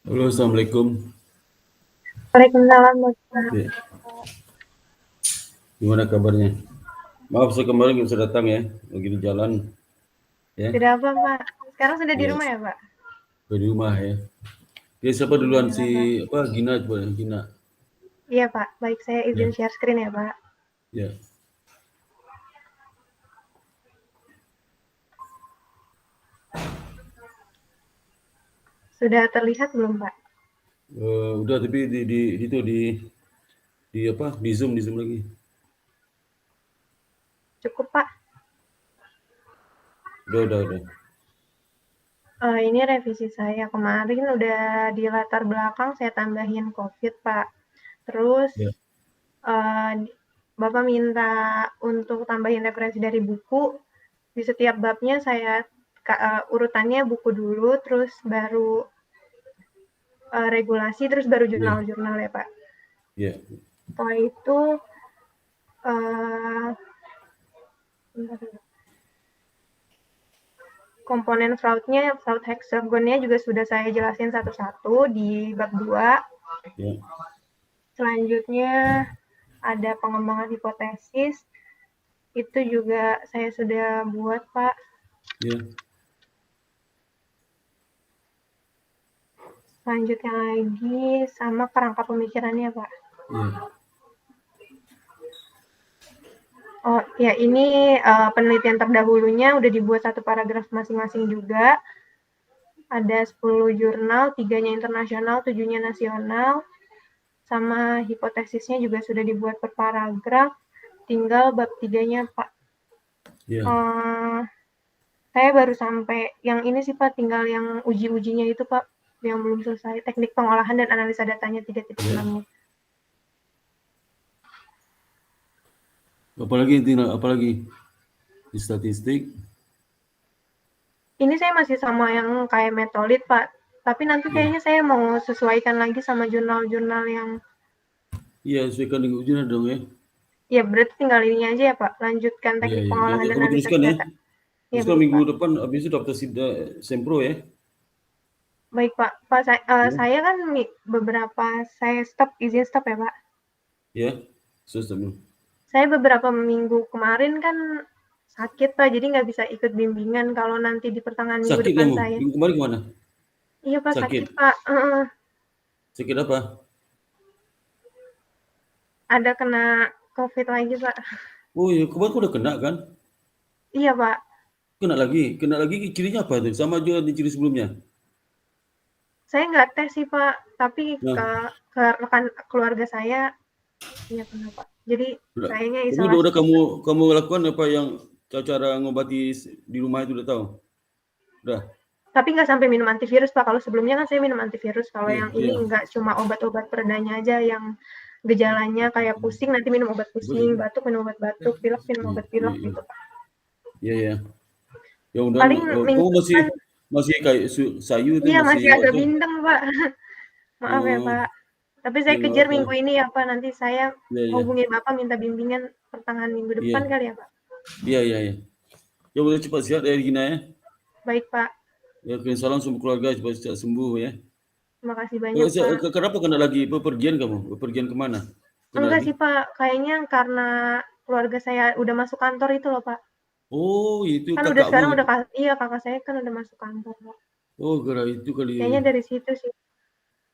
Halo, Assalamualaikum. Waalaikumsalam. Ya, gimana kabarnya? Maaf, saya kemarin nggak bisa datang ya, lagi di jalan ya. Tidak apa, Pak. Sekarang sudah di Ya, rumah ya, Pak? di rumah ya. Ya, siapa duluan si Alhamdulillah, Pak. apa Gina coba ya, Gina. Iya, Pak. Baik, saya izin Ya, share screen ya, Pak. ya. Sudah terlihat belum, Pak? Udah tapi di itu di apa? Di Zoom lagi. Cukup, Pak. Udah. Ini revisi saya. Kemarin udah di latar belakang saya tambahin COVID, Pak. Terus Ya, eh, Bapak minta untuk tambahin referensi dari buku. Di setiap babnya saya urutannya buku dulu, terus baru regulasi, terus baru ya, jurnal-jurnal ya, Pak. ya, Setelah itu eh, komponen fraudnya, fraud hexagonnya juga sudah saya jelasin satu-satu di bab 2. ya, Selanjutnya ada pengembangan hipotesis, itu juga saya sudah buat, Pak. ya, Selanjutnya lagi sama kerangka pemikirannya, Pak. ya, Oh ya, ini penelitian terdahulunya udah dibuat satu paragraf masing-masing juga. Ada 10 jurnal, 3-nya internasional, 7-nya nasional. Sama hipotesisnya juga sudah dibuat per paragraf. Tinggal bab 3-nya, Pak. ya. Uh, saya baru sampai yang ini sih, Pak, tinggal yang uji-ujinya itu, Pak, yang belum selesai. Teknik pengolahan dan analisa datanya 3.6-nya. Apalagi Tina, apalagi di statistik. Ini saya masih sama yang kayak metolit, Pak. Tapi nanti Ya, kayaknya saya mau sesuaikan lagi sama jurnal-jurnal yang iya, sesuaikan dengan ujian dong ya. ya berarti tinggal ini aja ya, Pak. Lanjutkan Iya, teknik iya. pengolahan Ya, dan kamu analisis teruskan ya. data. Ya, Teruskan baik, minggu Pak. depan, habis itu daftar Sempro ya. Baik, Pak. Pak, Ya, saya kan beberapa saya izin stop ya, Pak. ya. Susah. Saya beberapa minggu kemarin kan sakit, Pak, jadi nggak bisa ikut bimbingan kalau nanti di pertengahan minggu Sakit depan kamu? saya. Minggu kemarin kemana? Iya, Pak, sakit, Sakit. Pak. Sakit apa? Ada kena COVID lagi, Pak. Oh iya, kemarin kau udah kena kan? Iya, Pak. Kena lagi. Kena lagi cirinya apa tuh? Sama juga di ciri sebelumnya. Saya nggak tes sih, Pak, tapi Nah, ke rekan keluarga saya, iya kena, Pak. Jadi udah. sayanya Tapi isolasi udah di kamu rumah. kamu lakukan apa yang cara ngobati di rumah itu udah tahu? Udah. Tapi nggak sampai minum antivirus, Pak. Kalau sebelumnya kan saya minum antivirus. Kalau Iya, yang ini iya. nggak, cuma obat-obat peredanya aja yang gejalanya kayak pusing, nanti minum obat pusing, batuk minum obat batuk, pilek minum Iya, obat iya, pilek iya. gitu, Pak. Iya, iya. Ya udah, Paling kamu minggu masih depan, masih kayak sayu itu iya masih masih agak wajar. bindeng, Pak. Maaf ya, Oh, Pak. Tapi saya ya nggak kejar apa. minggu ini ya, Pak. Nanti saya Iya, iya. hubungi Bapak minta bimbingan pertengahan minggu depan Iya. kali ya, Pak. Iya. Ya udah cepat sehat ya Gina ya. Baik, Pak. Ya, kirim salam semua keluarga supaya cepat sembuh ya. Terima kasih banyak, Pak. Kenapa kena lagi bepergian kamu? Bepergian kemana? Kena Enggak lagi? sih, Pak. Kayaknya karena keluarga saya udah masuk kantor itu loh, Pak. Oh, itu Kan udah kakakmu sekarang udah itu. iya, kakak saya kan udah masuk kantor, Pak. Oh, gara itu kali. Kayaknya dari situ sih.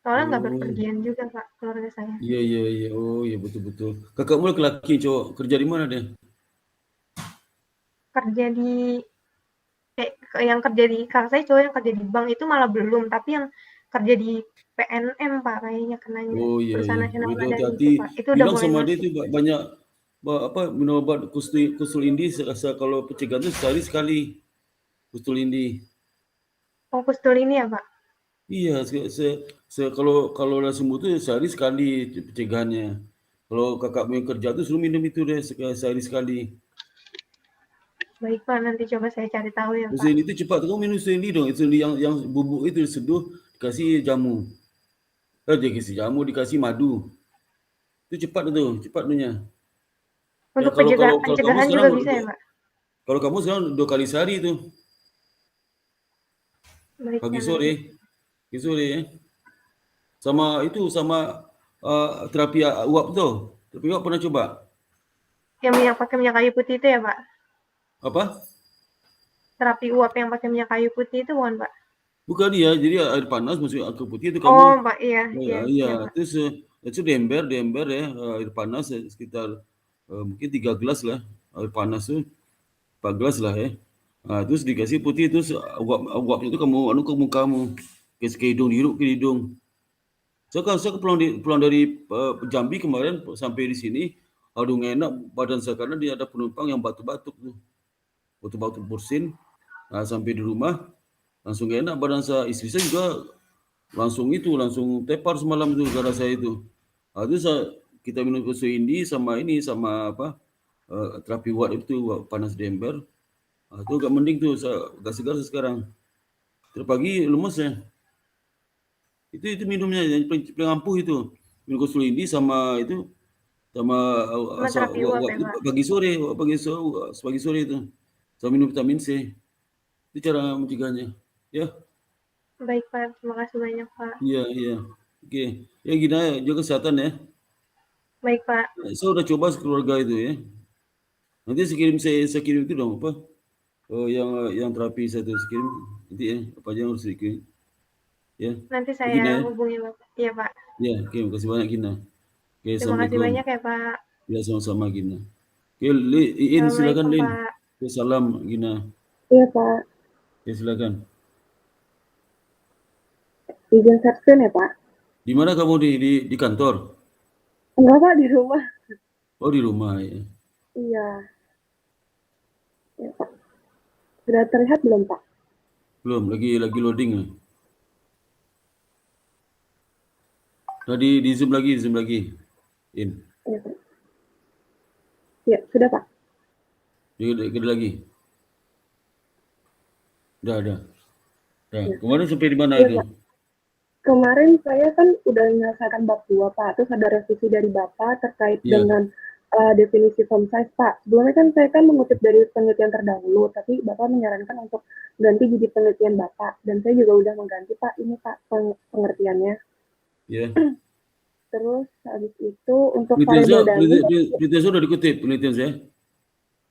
Soalnya nggak Oh, berpergian juga, Pak, keluarga saya. iya. Oh, iya betul. Kakakmu laki-laki cowok kerja di mana dia? Kerja di kayak yang kerja di kakak saya cowok yang kerja di bank itu malah belum, tapi yang kerja di PNM, Pak, kayaknya kenanya. Oh, Perusahaan iya. Oh, Nasional itu Madani hati-hati. itu, Pak. Itu udah Bilang mulai sama dia masuk. itu banyak apa minum obat kusul indi kalau pencegahan itu sehari sekali kusul indi. Fokus dulu ini ya, Pak. Iya, kalau kalau udah sembuh tuh sehari sekali pencegahannya. Kalau kakakmu yang kerja tuh suruh minum itu deh sehari sekali. Baik, Pak, nanti coba saya cari tahu ya, Pak. Insulin itu cepat, kamu minum insulin dong. Insulin yang bubuk itu diseduh dikasih jamu. Dikasih jamu, dikasih madu. Itu cepat punya. Ya Untuk kalau kamu pencegahan sekarang juga bisa ya, Pak? kalau kamu sekarang 2 kali sehari itu Baik, pagi Pak, sore, nanti. pagi sore ya. Sama itu, sama terapi uap tu. Terapi uap pernah coba? Yang pakai minyak kayu putih itu ya, Pak? Apa? Terapi uap yang pakai minyak kayu putih itu bukan, Pak? Bukan dia, jadi air panas masuk air putih itu kamu, Oh, Pak, iya, iya, iya, iya, Pak. terus itu diember ya, air panas sekitar mungkin 3 gelas lah, air panas tuh 4 gelas lah ya. Terus dikasih putih, terus uap itu kamu anu ke mukamu, ke hidung, dihirup ke hidung. Saya pulang dari Jambi kemarin sampai di sini, aduh nggak enak badan saya karena dia ada penumpang yang batuk-batuk tuh, batuk-batuk bersin. Sampai di rumah langsung gak enak badan saya. Istri saya juga langsung tepar semalam itu gara saya itu. Itu kita minum susu indi sama ini sama apa terapi uap itu uap panas di ember. Itu agak mending tuh, saya agak segar sekarang. Terus pagi lemes ya. Itu minumnya yang paling ampuh itu. Minum susu indi sama itu sama Sama terapi uap uap ya, itu Pak? pagi sore itu. Saya minum vitamin C. Itu cara mencegahnya. Ya, Baik, Pak. Terima kasih banyak, Pak. iya, iya. Oke. Ya gini aja, jaga kesehatan ya. Baik, Pak. Saya udah coba keluarga itu ya. Nanti saya kirim itu dong apa? Yang terapi saya tuh saya kirim nanti ya apa aja yang harus dikirim ya. Nanti Ya, saya Gina ya. hubungi Bapak. Iya, Pak. Ya, oke, makasih banyak Gina. Oke, Terima kasih assalamualaikum. banyak ya, Pak. Ya, sama-sama Gina. Oke, Iin silakan Assalamualaikum, Lin. Pak. Oke, salam Gina. Iya Pak, Oke, silakan. izin subscribe ya Pak? Di mana kamu di kantor? Enggak Pak, di rumah. Oh, di rumah ya. Iya, ya Pak. Sudah terlihat belum Pak? Belum, lagi loading ya. Nah, di Zoom lagi. In. Iya Pak. Ya, sudah Pak. Ada lagi. Udah. Ya. Kemarin sampai di mana Iya itu? Pak. Kemarin saya kan udah menyelesaikan bab 2 Pak, terus ada revisi dari Bapak terkait Iya, dengan definisi form size Pak. Sebelumnya kan saya kan mengutip dari penelitian terdahulu, tapi Bapak menyarankan untuk ganti jadi penelitian Bapak. Dan saya juga udah mengganti Pak, ini Pak pengertiannya. iya. Terus habis itu untuk Penelitian saya, variabel dummy, penelitian saya udah dikutip penelitian saya.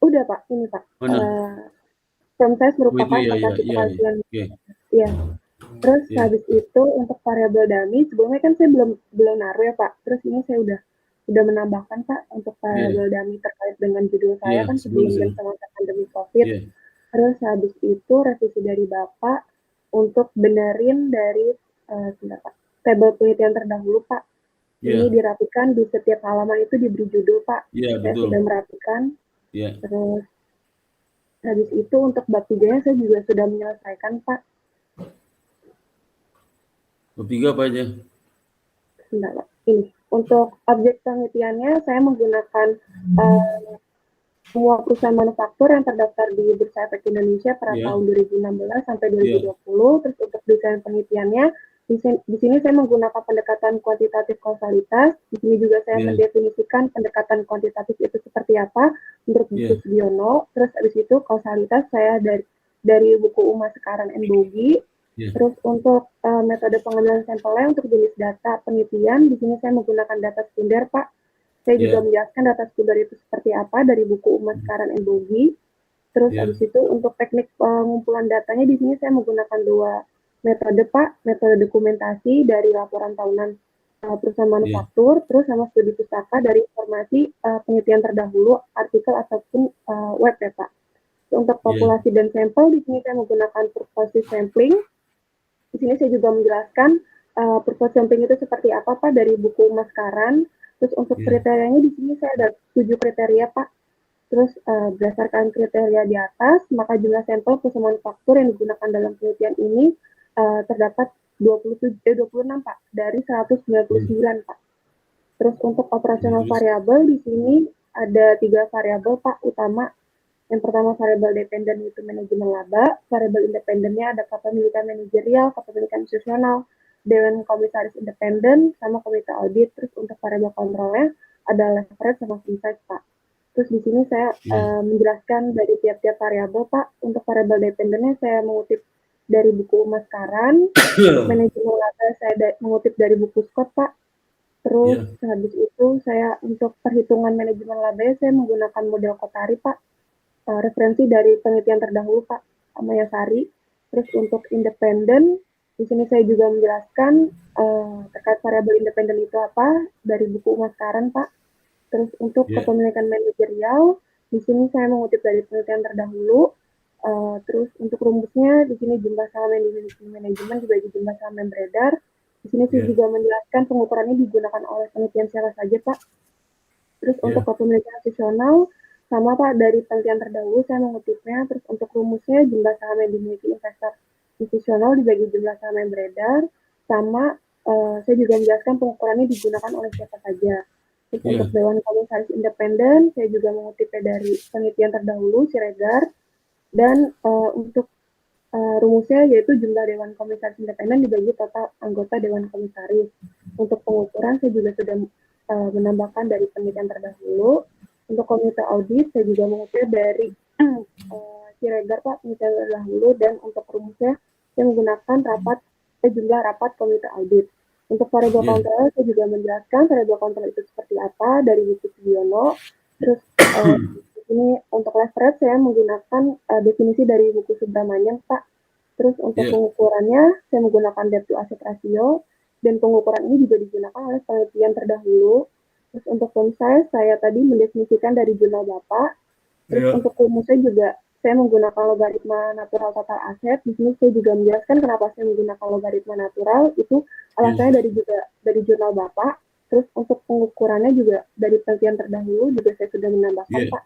udah Pak, ini Pak. Mana? Form size Oh itu merupakan ya. atrasi penelitian. Oke. Ya. Terus Ya. habis itu untuk variabel dummy, sebelumnya kan saya belum naruh ya Pak. Terus ini saya udah menambahkan Pak untuk variabel dummy terkait dengan judul saya Iya, kan sebelum sebelum dan saya. semasa pandemi COVID. Iya. Terus habis itu revisi dari Bapak untuk benerin dari sebentar Pak. Tabel penelitian terdahulu Pak. Ini Iya. dirapikan di setiap halaman itu diberi judul Pak. Iya, Saya betul. sudah merapikan. Iya. Terus habis itu untuk bab 3 saya juga sudah menyelesaikan Pak. Bab 3 apa aja? Sebentar, Pak. Ini untuk objek penelitiannya saya menggunakan semua perusahaan manufaktur yang terdaftar di Bursa Efek Indonesia pada Iya. tahun 2016 sampai 2020. Terus untuk desain penelitiannya di sini saya menggunakan pendekatan kuantitatif kausalitas. Di sini juga saya mendefinisikan pendekatan kuantitatif itu seperti apa menurut buku Sugiono. Terus habis itu kausalitas saya dari buku Uma Sekaran and Bogi. Terus untuk metode pengambilan sampelnya untuk jenis data penelitian, di sini saya menggunakan data sekunder, Pak. Saya juga menjelaskan data sekunder itu seperti apa dari buku Uma Sekaran and Bogi. Terus habis itu untuk teknik pengumpulan datanya di sini saya menggunakan 2 metode, Pak. Metode dokumentasi dari laporan tahunan perusahaan manufaktur, terus sama studi pustaka dari informasi penelitian terdahulu, artikel ataupun web ya, Pak. Untuk populasi dan sampel, di sini saya menggunakan purposive sampling. Di sini saya juga menjelaskan purpose sampling itu seperti apa Pak dari buku Mas Karan. Terus untuk kriterianya di sini saya ada 7 kriteria Pak. Terus berdasarkan kriteria di atas, maka jumlah sampel perusahaan manufaktur yang digunakan dalam penelitian ini terdapat 26 Pak dari 199 Pak. Terus untuk operasional variabel di sini ada 3 variabel Pak utama. Yang pertama variabel dependen itu manajemen laba, variabel independennya ada kepemilikan manajerial, kepemilikan institusional, dewan komisaris independen, sama komite audit. Terus untuk variabel kontrolnya ada leverage sama insight Pak. Terus di sini saya menjelaskan dari tiap-tiap variabel Pak. Untuk variabel dependennya saya mengutip dari buku Mas Karan. Untuk manajemen laba saya mengutip dari buku Scott, Pak. Terus habis itu saya untuk perhitungan manajemen laba saya menggunakan model Kotari, Pak. Referensi dari penelitian terdahulu, Pak Amayasari. Terus untuk independen, di sini saya juga menjelaskan terkait variabel independen itu apa dari buku Mas Karan, Pak. Terus untuk kepemilikan manajerial, di sini saya mengutip dari penelitian terdahulu. Terus untuk rumusnya, di sini jumlah saham yang dimiliki manajemen dibagi jumlah saham yang beredar. Di sini saya juga menjelaskan pengukurannya digunakan oleh penelitian siapa saja, Pak. Terus untuk kepemilikan institusional, sama Pak, dari penelitian terdahulu saya mengutipnya. Terus untuk rumusnya, jumlah saham yang dimiliki investor institusional dibagi jumlah saham yang beredar, sama saya juga menjelaskan pengukurannya digunakan oleh siapa saja. Terus untuk Dewan Komisaris Independen, saya juga mengutipnya dari penelitian terdahulu, Siregar. Dan untuk rumusnya yaitu jumlah Dewan Komisaris Independen dibagi total anggota Dewan Komisaris. Untuk pengukuran saya juga sudah menambahkan dari penelitian terdahulu. Untuk komite audit saya juga mengutip dari Siregar, Pak, penelitian terdahulu. Dan untuk rumusnya saya menggunakan jumlah rapat komite audit. Untuk variabel kontrol saya juga menjelaskan variabel kontrol itu seperti apa dari buku Sugiono. Terus ini untuk leverage saya menggunakan definisi dari buku Subramanian, Pak. Terus untuk pengukurannya saya menggunakan debt to asset ratio, dan pengukuran ini juga digunakan oleh penelitian terdahulu. Terus untuk form size saya tadi mendefinisikan dari jurnal Bapak. Terus untuk rumusnya juga saya menggunakan logaritma natural total aset. Di sini saya juga menjelaskan kenapa saya menggunakan logaritma natural. Itu alasannya dari jurnal Bapak. Terus untuk pengukurannya juga dari penelitian terdahulu juga saya sudah menambahkan, Pak.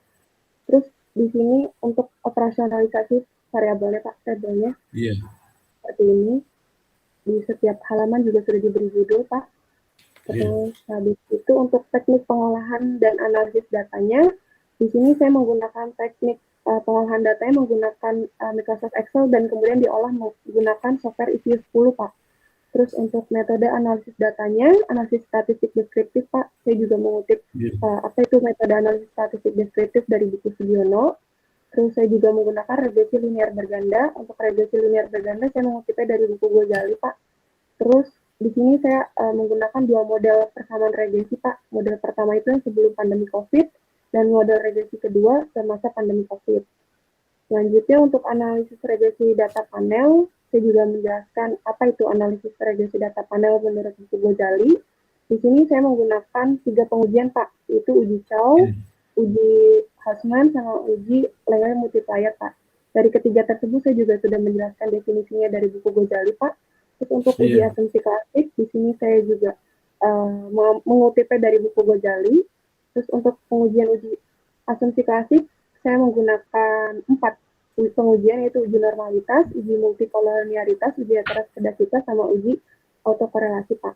Terus di sini untuk operasionalisasi variabelnya, Pak, tabelnya seperti ini. Di setiap halaman juga sudah diberi judul, Pak. Terus habis itu untuk teknik pengolahan dan analisis datanya, di sini saya menggunakan teknik pengolahan datanya menggunakan Microsoft Excel dan kemudian diolah menggunakan software EasyUse 10, Pak. Terus untuk metode analisis datanya, analisis statistik deskriptif, Pak, saya juga mengutip apa itu metode analisis statistik deskriptif dari buku Sugiono. Terus saya juga menggunakan regresi linear berganda. Untuk regresi linear berganda saya mengutipnya dari buku Ghazali, Pak. Terus di sini saya menggunakan dua model persamaan regresi, Pak. Model pertama itu yang sebelum pandemi COVID, dan model regresi kedua semasa pandemi COVID. Selanjutnya untuk analisis regresi data panel, saya juga menjelaskan apa itu analisis regresi data panel menurut buku Ghazali. Di sini saya menggunakan 3 pengujian, Pak, yaitu uji Chow, uji Hausman, sama uji Lewel multiplier, Pak. Dari ketiga tersebut saya juga sudah menjelaskan definisinya dari buku Ghazali, Pak. Terus untuk uji asumsi klasik, di sini saya juga mengutipnya dari buku Ghazali. Terus untuk pengujian uji asumsi klasik, saya menggunakan 4 pengujian, yaitu uji normalitas, uji multikolonialitas, uji heteroskedasitas, sama uji autokorelasi, Pak.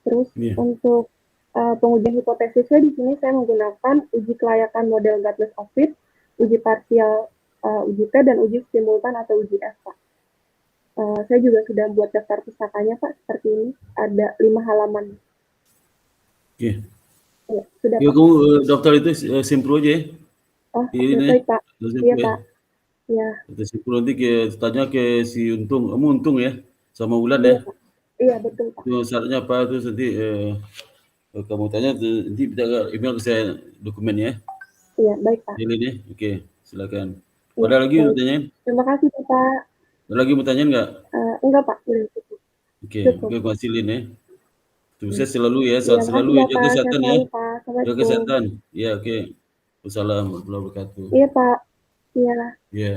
Terus untuk pengujian hipotesisnya di sini saya menggunakan uji kelayakan model Gatlas of Fit, uji parsial, uji T, dan uji simultan atau uji F, Pak. Saya juga sudah buat daftar pustakanya, Pak, seperti ini. Ada 5 halaman. Ya, sudah, Pak. Kamu daftar itu simpro aja ya? Oh, baik, Pak. Iya, Pak. Ya. Simpro nanti tanya ke si Untung. Kamu Untung ya? Sama Ulan ya? Iya, betul, Pak. Itu syaratnya apa? Terus nanti kamu tanya, nanti kita email ke saya dokumennya. Iya, baik, Pak. Ini nih, oke, silakan. Ada lagi mau tanyain? Terima kasih, Pak. Ada lagi mau tanyain nggak? Enggak, Pak. Oke, Pak Silin ya. Sukses selalu ya, sehat selalu ya, jaga kesehatan ya. Jaga kesehatan. Ya, oke. Wassalamualaikum warahmatullahi wabarakatuh. Iya, Pak. Iya. Iya.